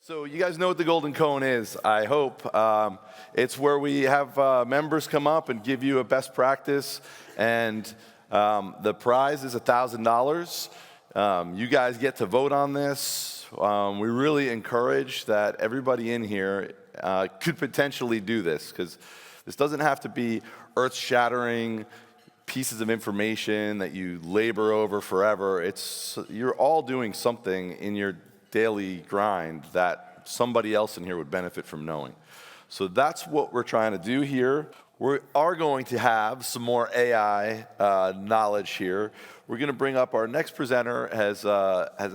So you guys know what the Golden Cone is, I hope. It's where we have members come up and give you a best practice, and the prize is $1,000. You guys get to vote on this. We really encourage that everybody in here could potentially do this, because this doesn't have to be earth-shattering pieces of information that you labor over forever. You're all doing something in your daily grind that somebody else in here would benefit from knowing. So that's what we're trying to do here. We are going to have some more AI knowledge here. We're going to bring up our next presenter, has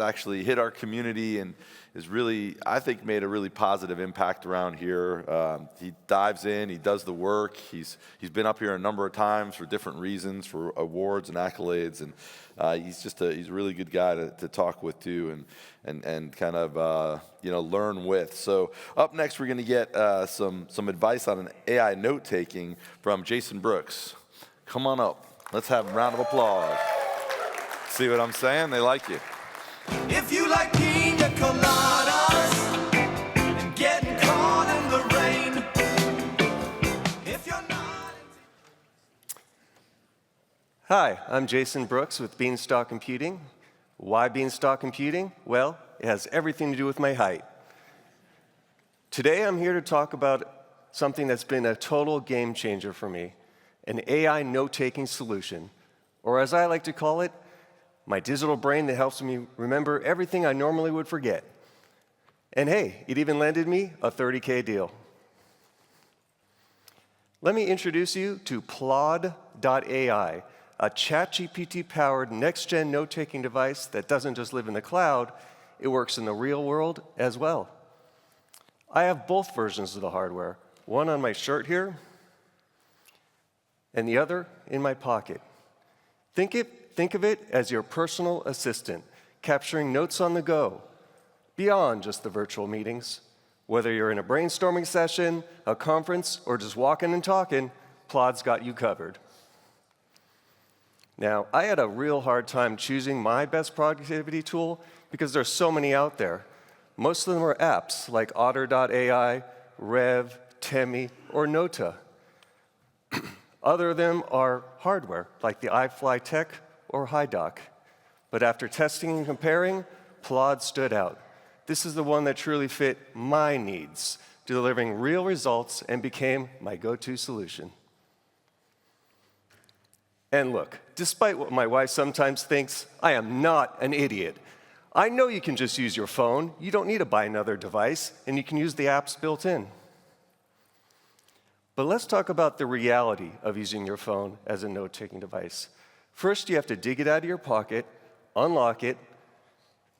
actually hit our community and is really, I think, made a really positive impact around here. He dives in, he does the work. He's been up here a number of times for different reasons, for awards and accolades, and he's a really good guy to talk with too, and kind of learn with. So up next, we're going to get some advice on an AI note taking from Jason Brooks. Come on up. Let's have a round of applause. See what I'm saying? They like you. If you like pina coladas and getting caught in the rain, if you're not... Hi, I'm Jason Brooks with Beanstalk Computing. Why Beanstalk Computing? Well, it has everything to do with my height. Today I'm here to talk about something that's been a total game changer for me, an AI note-taking solution, or as I like to call it, my digital brain that helps me remember everything I normally would forget. And hey, it even landed me a $30K deal. Let me introduce you to Plaud.ai, a ChatGPT-powered next-gen note-taking device that doesn't just live in the cloud, it works in the real world as well. I have both versions of the hardware, one on my shirt here, and the other in my pocket. Think of it as your personal assistant, capturing notes on the go, beyond just the virtual meetings. Whether you're in a brainstorming session, a conference, or just walking and talking, Plaud's got you covered. Now, I had a real hard time choosing my best productivity tool because there's so many out there. Most of them are apps like Otter.ai, Rev, Temi, or Nota. Other of them are hardware, like the iFly Tech or HiDoc. But after testing and comparing, Plaud stood out. This is the one that truly fit my needs, delivering real results, and became my go-to solution. And look, despite what my wife sometimes thinks, I am not an idiot. I know you can just use your phone. You don't need to buy another device, and you can use the apps built in. But let's talk about the reality of using your phone as a note-taking device. First, you have to dig it out of your pocket, unlock it,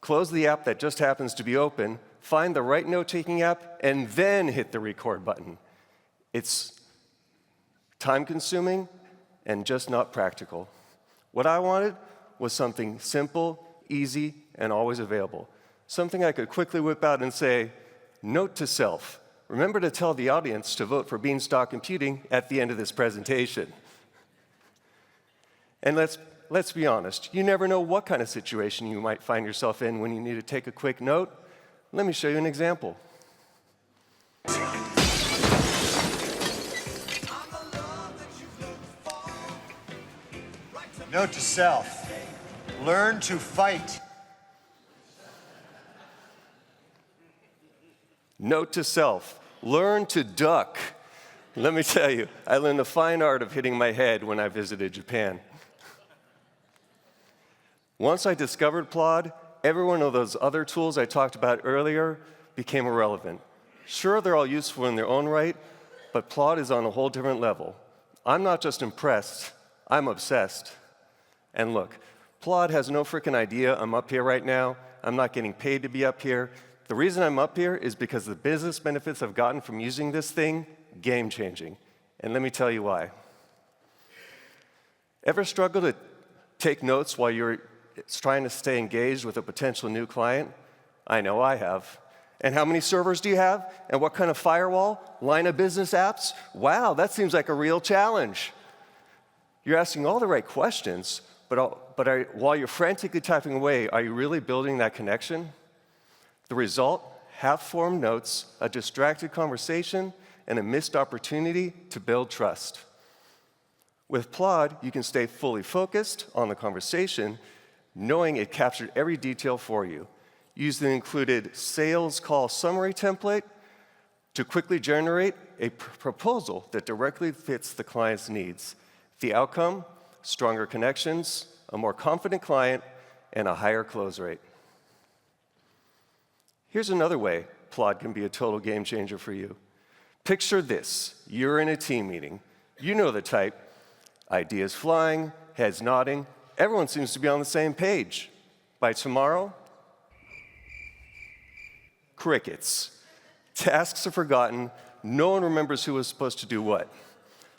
close the app that just happens to be open, find the right note-taking app, and then hit the record button. It's time-consuming and just not practical. What I wanted was something simple, easy, and always available. Something I could quickly whip out and say, note to self, remember to tell the audience to vote for Beanstalk Computing at the end of this presentation. And let's be honest, you never know what kind of situation you might find yourself in when you need to take a quick note. Let me show you an example. Note to self, learn to fight. Note to self, learn to duck. Let me tell you, I learned the fine art of hitting my head when I visited Japan. Once I discovered Plaud, every one of those other tools I talked about earlier became irrelevant. Sure, they're all useful in their own right, but Plaud is on a whole different level. I'm not just impressed, I'm obsessed. And look, Plaud has no freaking idea I'm up here right now. I'm not getting paid to be up here. The reason I'm up here is because the business benefits I've gotten from using this thing, game-changing. And let me tell you why. Ever struggle to take notes while you're trying to stay engaged with a potential new client? I know I have. And how many servers do you have? And what kind of firewall? Line of business apps? Wow, that seems like a real challenge. You're asking all the right questions, but while you're frantically typing away, are you really building that connection? The result? half-formed notes, a distracted conversation, and a missed opportunity to build trust. With Plaud, you can stay fully focused on the conversation, knowing it captured every detail for you. Use the included sales call summary template to quickly generate a proposal that directly fits the client's needs. The outcome, stronger connections, a more confident client, and a higher close rate. Here's another way Plaud can be a total game changer for you. Picture this. You're in a team meeting. You know the type. Ideas flying, heads nodding. Everyone seems to be on the same page. By tomorrow, crickets. Tasks are forgotten. No one remembers who was supposed to do what.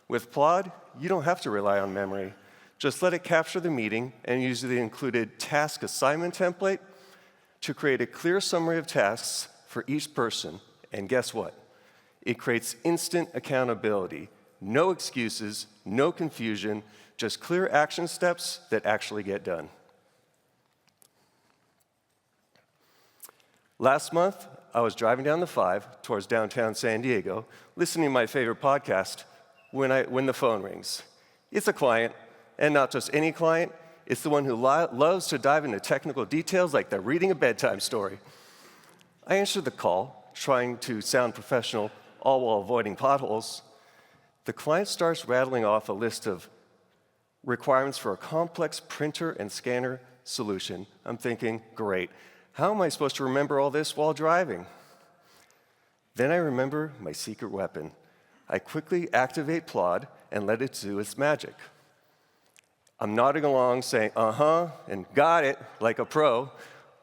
With Plaud, you don't have to rely on memory. Just let it capture the meeting and use the included task assignment template to create a clear summary of tasks for each person. And guess what? It creates instant accountability. No excuses, no confusion, just clear action steps that actually get done. Last month, I was driving down the 5 towards downtown San Diego, listening to my favorite podcast when the phone rings. It's a client, and not just any client. It's the one who loves to dive into technical details like they're reading a bedtime story. I answered the call, trying to sound professional, all while avoiding potholes. The client starts rattling off a list of requirements for a complex printer and scanner solution. I'm thinking, great. How am I supposed to remember all this while driving? Then I remember my secret weapon. I quickly activate Plaud and let it do its magic. I'm nodding along, saying, uh-huh, and got it, like a pro,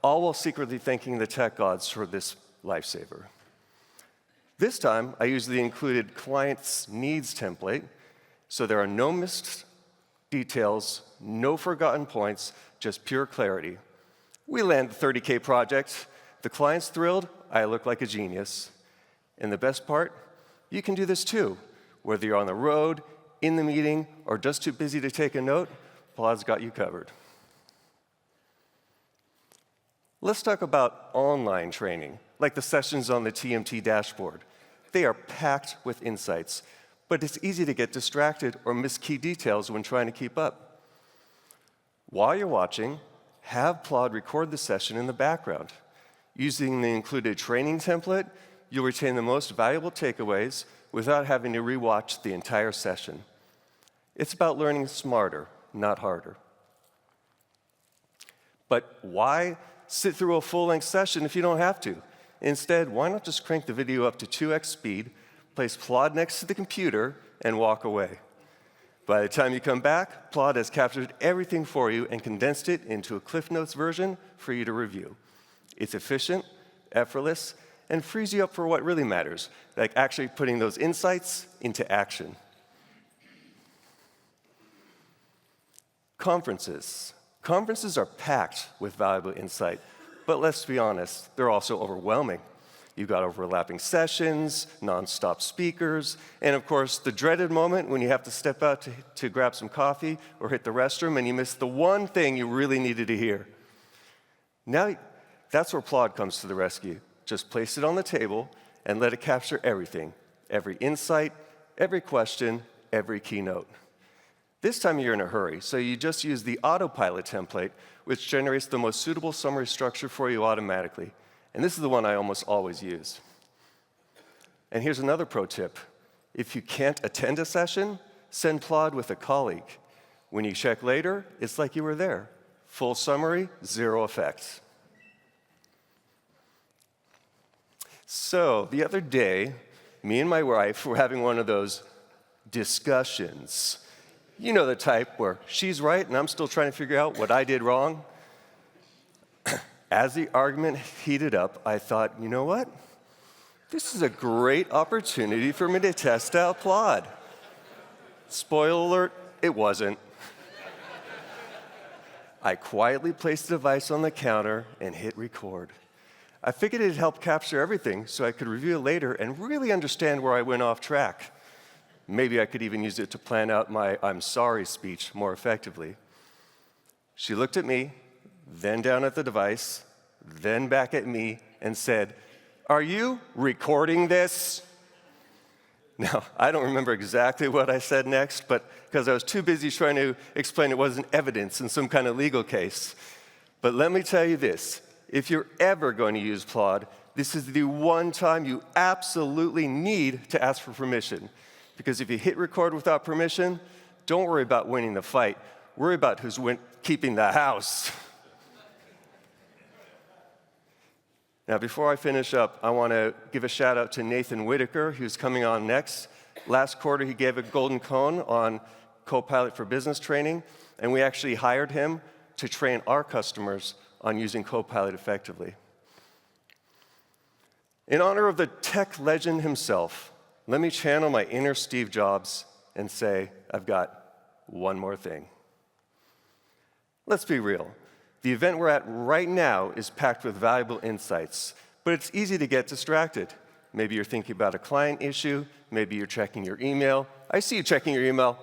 all while secretly thanking the tech gods for this lifesaver. This time, I use the included client's needs template, so there are no missed details, no forgotten points, just pure clarity. We land the 30K project. The client's thrilled, I look like a genius. And the best part, you can do this too. Whether you're on the road, in the meeting, or just too busy to take a note, Plaud's got you covered. Let's talk about online training, like the sessions on the TMT dashboard. They are packed with insights, but it's easy to get distracted or miss key details when trying to keep up. While you're watching, have Plaud record the session in the background. Using the included training template, you'll retain the most valuable takeaways without having to rewatch the entire session. It's about learning smarter, not harder. But why sit through a full-length session if you don't have to? Instead, why not just crank the video up to 2x speed, place Plaud next to the computer, and walk away? By the time you come back, Plaud has captured everything for you and condensed it into a Cliff Notes version for you to review. It's efficient, effortless, and frees you up for what really matters, like actually putting those insights into action. Conferences. Conferences are packed with valuable insight, but let's be honest, they're also overwhelming. You've got overlapping sessions, nonstop speakers, and of course, the dreaded moment when you have to step out to grab some coffee or hit the restroom and you miss the one thing you really needed to hear. Now, that's where Plaud comes to the rescue. Just place it on the table and let it capture everything, every insight, every question, every keynote. This time you're in a hurry, so you just use the autopilot template, which generates the most suitable summary structure for you automatically. And this is the one I almost always use. And here's another pro tip. If you can't attend a session, send Plaud with a colleague. When you check later, it's like you were there. Full summary, zero effects. So the other day, me and my wife were having one of those discussions. You know the type where she's right and I'm still trying to figure out what I did wrong. As the argument heated up, I thought, you know what? This is a great opportunity for me to test out Plaud. Spoiler alert, it wasn't. I quietly placed the device on the counter and hit record. I figured it'd help capture everything so I could review it later and really understand where I went off track. Maybe I could even use it to plan out my I'm sorry speech more effectively. She looked at me, then down at the device, then back at me, and said, Are you recording this? Now, I don't remember exactly what I said next, but because I was too busy trying to explain it wasn't evidence in some kind of legal case. But let me tell you this, if you're ever going to use Plaud, this is the one time you absolutely need to ask for permission. Because if you hit record without permission, don't worry about winning the fight. Worry about who's keeping the house. Now, before I finish up, I want to give a shout out to Nathan Whitaker, who's coming on next. Last quarter, he gave a golden cone on Copilot for Business training, and we actually hired him to train our customers on using Copilot effectively. In honor of the tech legend himself, let me channel my inner Steve Jobs and say, I've got one more thing. Let's be real. The event we're at right now is packed with valuable insights, but it's easy to get distracted. Maybe you're thinking about a client issue, maybe you're checking your email. I see you checking your email.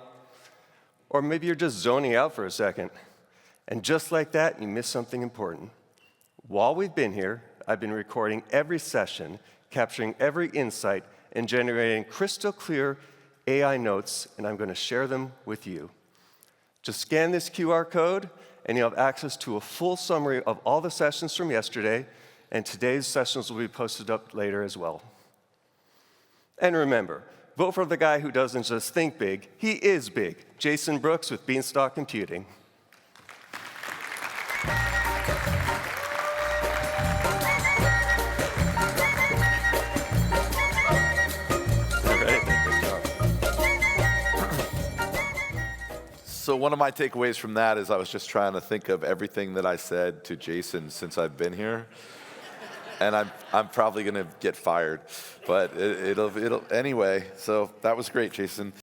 Or maybe you're just zoning out for a second. And just like that, you miss something important. While we've been here, I've been recording every session, capturing every insight, and generating crystal clear AI notes, and I'm going to share them with you. Just scan this QR code, and you'll have access to a full summary of all the sessions from yesterday, and today's sessions will be posted up later as well. And remember, vote for the guy who doesn't just think big, he is big. Jason Brooks with Beanstalk Computing. So one of my takeaways from that is I was just trying to think of everything that I said to Jason since I've been here. And I'm probably going to get fired. But it'll anyway. So that was great, Jason.